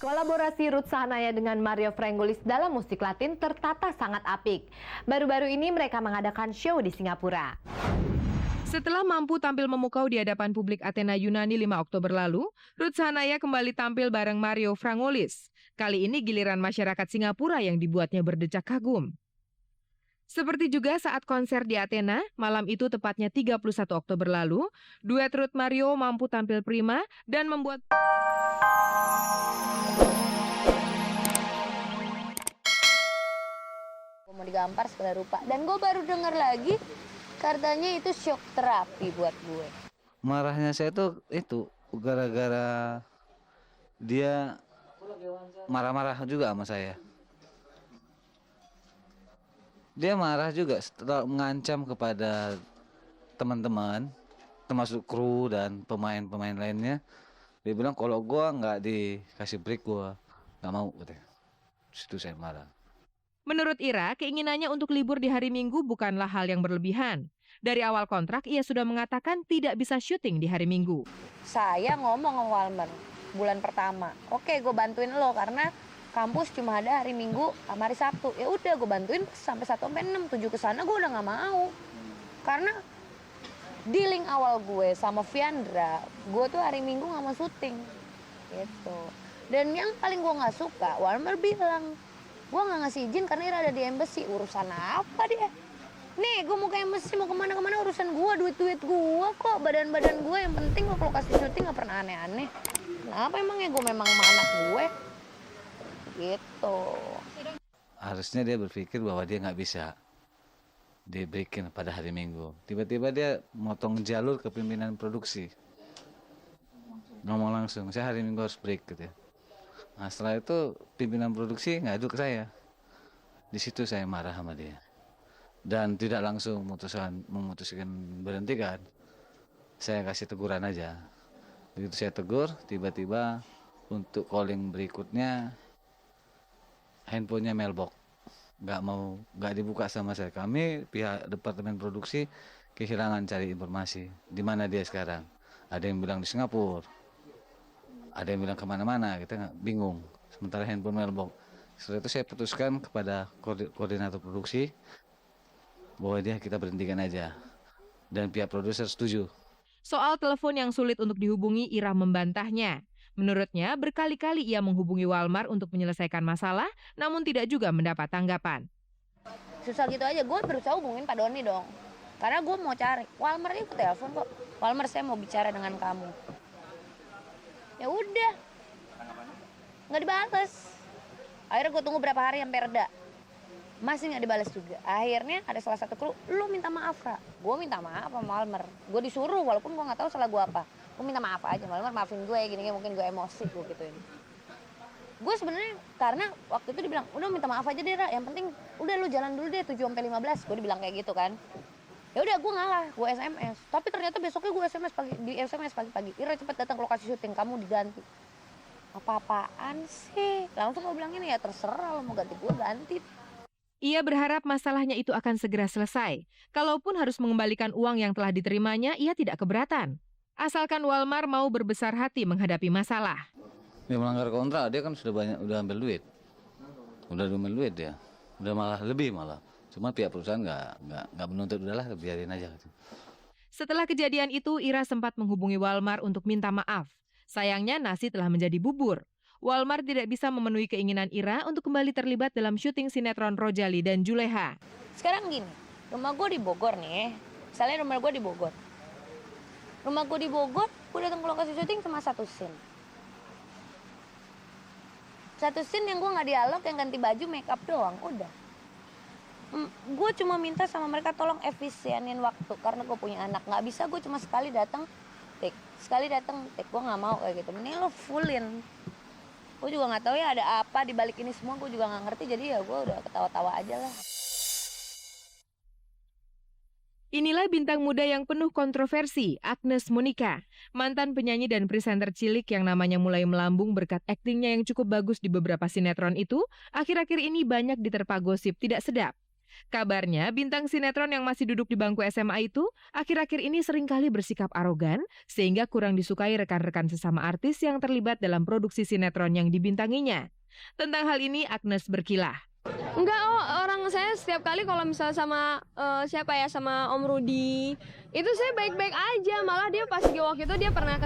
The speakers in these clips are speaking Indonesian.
Kolaborasi Ruth Sahanaya dengan Mario Frangoulis dalam musik Latin tertata sangat apik. Baru-baru ini mereka mengadakan show di Singapura. Setelah mampu tampil memukau di hadapan publik Athena Yunani 5 Oktober lalu, Ruth Sahanaya kembali tampil bareng Mario Frangoulis. Kali ini giliran masyarakat Singapura yang dibuatnya berdecak kagum. Seperti juga saat konser di Athena, malam itu tepatnya 31 Oktober lalu, duet Ruth Mario mampu tampil prima dan membuat Gue mau digampar segala rupa. Dan gue baru denger lagi katanya itu shock terapi buat gue. Marahnya saya tuh itu gara-gara dia marah-marah juga sama saya. Dia marah juga setelah mengancam kepada teman-teman, termasuk kru dan pemain-pemain lainnya. Dia bilang kalau gua nggak dikasih break gua nggak mau katanya. Situ saya marah. Menurut Ira, keinginannya untuk libur di hari Minggu bukanlah hal yang berlebihan. Dari awal kontrak, ia sudah mengatakan tidak bisa syuting di hari Minggu. Saya ngomong sama Walmer bulan pertama, oke gue bantuin lo karena kampus cuma ada hari Minggu sama hari Sabtu. Ya udah gue bantuin sampai 1 sampai 6, 7 ke sana gue udah nggak mau. Karena dealing awal gue sama Viandra, gue tuh hari Minggu nggak mau syuting gitu. Dan yang paling gue nggak suka, Walmer bilang gue nggak ngasih izin karena Ira ada di embassy. Urusan apa dia? Nih gue mau ke embassy, mau kemana-kemana urusan gue, duit-duit gue kok, badan-badan gue. Yang penting gue kalau kasih syuting nggak pernah aneh-aneh. Kenapa emangnya gue memang sama anak gue? Gitu. Harusnya dia berpikir bahwa dia nggak bisa dibreakin pada hari Minggu. Tiba-tiba dia motong jalur ke pimpinan produksi. Ngomong langsung, saya hari Minggu harus break gitu ya. Nah setelah itu pimpinan produksi ngadu ke saya. Di situ saya marah sama dia. Dan tidak langsung memutuskan berhentikan. Saya kasih teguran aja. Begitu saya tegur, tiba-tiba untuk calling berikutnya handphonenya mailbox. Nggak dibuka sama saya. Kami pihak departemen produksi kehilangan cari informasi. Di mana dia sekarang? Ada yang bilang di Singapura. Ada yang bilang kemana-mana, kita bingung. Sementara handphone mailbox. Setelah itu saya putuskan kepada koordinator produksi bahwa kita berhentikan aja. Dan pihak produser setuju. Soal telepon yang sulit untuk dihubungi, Ira membantahnya. Menurutnya, berkali-kali ia menghubungi Walmar untuk menyelesaikan masalah, namun tidak juga mendapat tanggapan. Susah gitu aja, gue berusaha hubungin Pak Doni dong. Karena gue mau cari, Walmar itu telepon kok. Walmar saya mau bicara dengan kamu. Ya udah, nggak dibales. Akhirnya gue tunggu berapa hari sampai reda, masih nggak dibales juga. Akhirnya ada salah satu kru, lu minta maaf Ra. Gue minta maaf sama Walmer. Gue disuruh walaupun gue nggak tahu salah gue apa. Gue minta maaf aja, Walmer maafin gue ya, gini mungkin gue emosi gue gituin. Gue sebenarnya karena waktu itu dibilang, udah minta maaf aja deh Ra. Yang penting udah lu jalan dulu deh 7 sampai 15. Gue dibilang kayak gitu kan. Ya udah gue ngalah, gue SMS. Tapi ternyata besoknya gue SMS pagi-pagi. Ira cepet datang ke lokasi syuting, kamu diganti. Apa-apaan sih? Langsung gue bilangin ya terserah lo mau ganti gue ganti. Ia berharap masalahnya itu akan segera selesai. Kalaupun harus mengembalikan uang yang telah diterimanya, ia tidak keberatan. Asalkan Walmar mau berbesar hati menghadapi masalah. Dia melanggar kontrak, dia kan udah ambil duit. Udah ambil duit dia. Udah malah lebih malah. Cuma pihak perusahaan nggak menuntut, udahlah biarin aja. Setelah kejadian itu, Ira sempat menghubungi Walmar untuk minta maaf. Sayangnya nasi telah menjadi bubur. Walmar tidak bisa memenuhi keinginan Ira untuk kembali terlibat dalam syuting sinetron Rojali dan Juleha. Sekarang gini, rumah gue di Bogor nih. Misalnya rumah gue di Bogor. Rumah gue di Bogor, gue datang ke lokasi syuting cuma satu scene. Satu scene yang gue nggak dialog, yang ganti baju, make up doang, udah. Gue cuma minta sama mereka tolong efisienin waktu karena gue punya anak. Nggak bisa gue cuma sekali datang take, gue nggak mau kayak gitu. Mending lo fullin. Gue juga nggak tahu ya ada apa di balik ini semua, gue juga nggak ngerti. Jadi ya gue udah ketawa-tawa aja lah. Inilah bintang muda yang penuh kontroversi, Agnes Monica. Mantan penyanyi dan presenter cilik yang namanya mulai melambung berkat aktingnya yang cukup bagus di beberapa sinetron itu, akhir-akhir ini banyak diterpa gosip tidak sedap. Kabarnya, bintang sinetron yang masih duduk di bangku SMA itu akhir-akhir ini seringkali bersikap arogan sehingga kurang disukai rekan-rekan sesama artis yang terlibat dalam produksi sinetron yang dibintanginya. Tentang hal ini, Agnes berkilah. Enggak, orang saya setiap kali kalau misalnya sama sama Om Rudi, itu saya baik-baik aja. Malah dia pas waktu itu dia pernah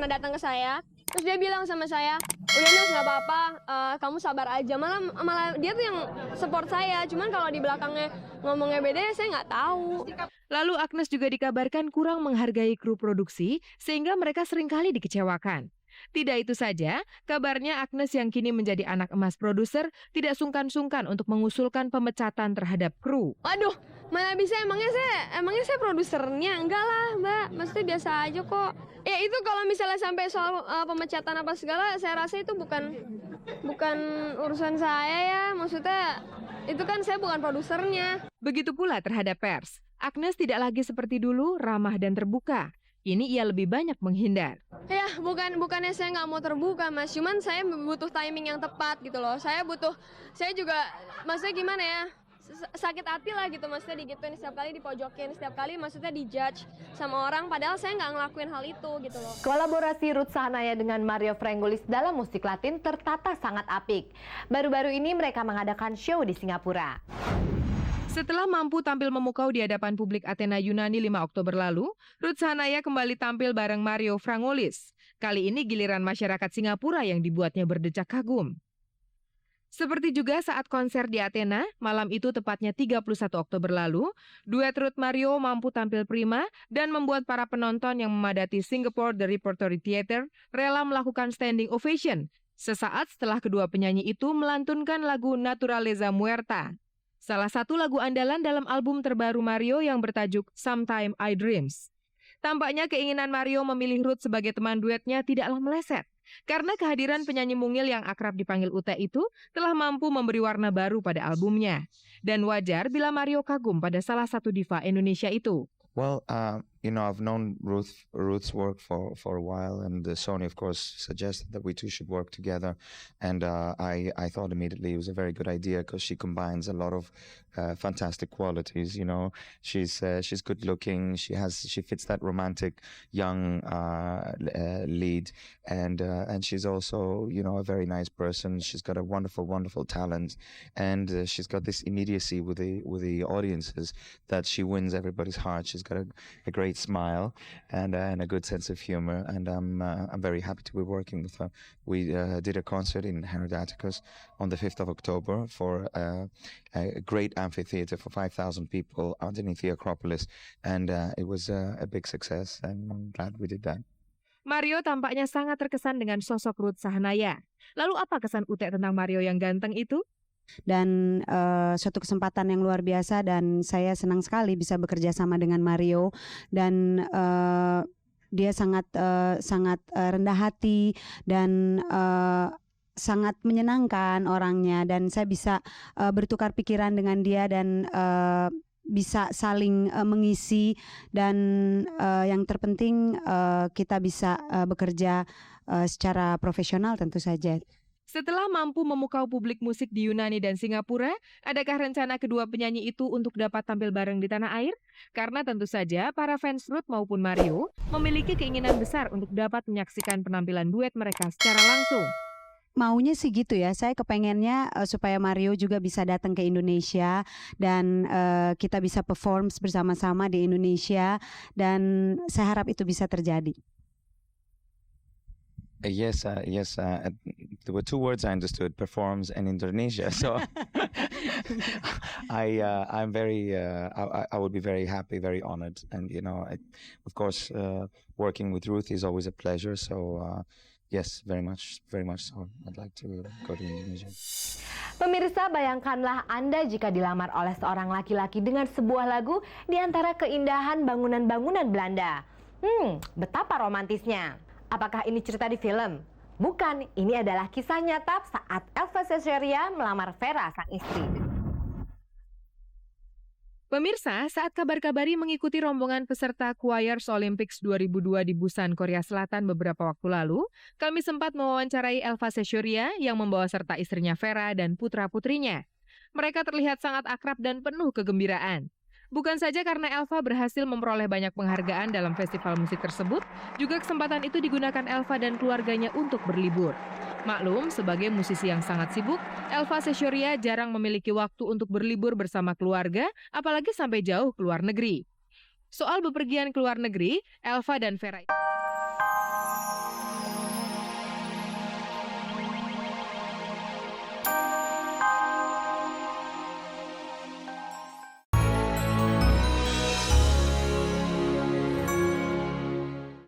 datang ke saya, terus dia bilang sama saya, udah Nes nggak apa-apa, kamu sabar aja. Malah dia tuh yang support saya. Cuman kalau di belakangnya ngomongnya beda, saya nggak tahu. Lalu Agnes juga dikabarkan kurang menghargai kru produksi sehingga mereka seringkali dikecewakan. Tidak itu saja, kabarnya Agnes yang kini menjadi anak emas produser tidak sungkan-sungkan untuk mengusulkan pemecatan terhadap kru. Waduh, mana bisa, emangnya saya produsernya? Enggak lah Mbak, maksudnya biasa aja kok. Ya itu kalau misalnya sampai soal pemecatan apa segala, saya rasa itu bukan urusan saya ya. Maksudnya itu kan saya bukan produsernya. Begitu pula terhadap pers. Agnes tidak lagi seperti dulu ramah dan terbuka. Kini ia lebih banyak menghindar. Ya, bukannya saya nggak mau terbuka, Mas. Cuman saya butuh timing yang tepat gitu loh. Saya juga, maksudnya gimana ya, sakit hati lah gitu. Maksudnya digituin setiap kali, dipojokin setiap kali, maksudnya dijudge sama orang. Padahal saya nggak ngelakuin hal itu gitu loh. Kolaborasi Ruth Sahanaya dengan Mario Frangoulis dalam musik Latin tertata sangat apik. Baru-baru ini mereka mengadakan show di Singapura. Setelah mampu tampil memukau di hadapan publik Athena Yunani 5 Oktober lalu, Ruth Sahanaya kembali tampil bareng Mario Frangoulis. Kali ini giliran masyarakat Singapura yang dibuatnya berdecak kagum. Seperti juga saat konser di Athena, malam itu tepatnya 31 Oktober lalu, duet Ruth Mario mampu tampil prima dan membuat para penonton yang memadati Singapore The Repertory Theatre rela melakukan standing ovation sesaat setelah kedua penyanyi itu melantunkan lagu Naturaleza Muerta. Salah satu lagu andalan dalam album terbaru Mario yang bertajuk Sometime I Dreams. Tampaknya keinginan Mario memilih Ruth sebagai teman duetnya tidaklah meleset. Karena kehadiran penyanyi mungil yang akrab dipanggil Ute itu telah mampu memberi warna baru pada albumnya. Dan wajar bila Mario kagum pada salah satu diva Indonesia itu. Well, I've known Ruth's work for a while, and Sony, of course, suggested that we two should work together. And I thought immediately it was a very good idea because she combines a lot of fantastic qualities. You know, she's good looking. She fits that romantic young lead, and she's also a very nice person. She's got a wonderful talent, and she's got this immediacy with the audiences that she wins everybody's heart. She's got a great smile and a good sense of humor, and I'm very happy to be working with her. We did a concert in Herodaticus on the 5th of October for a great amphitheater for 5,000 people underneath the Acropolis, and it was a big success, and I'm glad we did that. Mario tampaknya sangat terkesan dengan sosok Ruth Sahanaya. Lalu apa kesan Ute tentang Mario yang ganteng itu? Dan suatu kesempatan yang luar biasa, dan saya senang sekali bisa bekerja sama dengan Mario, dan dia sangat rendah hati dan sangat menyenangkan orangnya, dan saya bisa bertukar pikiran dengan dia dan bisa saling mengisi, dan yang terpenting kita bisa bekerja secara profesional tentu saja. Setelah mampu memukau publik musik di Yunani dan Singapura, adakah rencana kedua penyanyi itu untuk dapat tampil bareng di tanah air? Karena tentu saja para fans Ruth maupun Mario memiliki keinginan besar untuk dapat menyaksikan penampilan duet mereka secara langsung. Maunya sih gitu ya, saya kepengennya supaya Mario juga bisa datang ke Indonesia dan kita bisa perform bersama-sama di Indonesia, dan saya harap itu bisa terjadi. Yes. There were two words I understood: performs and Indonesia. So I'm very. I would be very happy, very honored, and of course, working with Ruth is always a pleasure. So yes, very much so. I'd like to go to Indonesia. Pemirsa, bayangkanlah Anda jika dilamar oleh seorang laki-laki dengan sebuah lagu di antara keindahan bangunan-bangunan Belanda. Betapa romantisnya. Apakah ini cerita di film? Bukan, ini adalah kisah nyata saat Elva Cesarea melamar Vera, sang istri. Pemirsa, saat kabar-kabari mengikuti rombongan peserta Choirs Olympics 2002 di Busan, Korea Selatan beberapa waktu lalu, kami sempat mewawancarai Elva Cesarea yang membawa serta istrinya Vera dan putra-putrinya. mereka terlihat sangat akrab dan penuh kegembiraan. Bukan saja karena Elva berhasil memperoleh banyak penghargaan dalam festival musik tersebut, juga kesempatan itu digunakan Elva dan keluarganya untuk berlibur. Maklum, sebagai musisi yang sangat sibuk, Elva Seshoria jarang memiliki waktu untuk berlibur bersama keluarga, apalagi sampai jauh ke luar negeri. Soal bepergian ke luar negeri, Elva dan Vera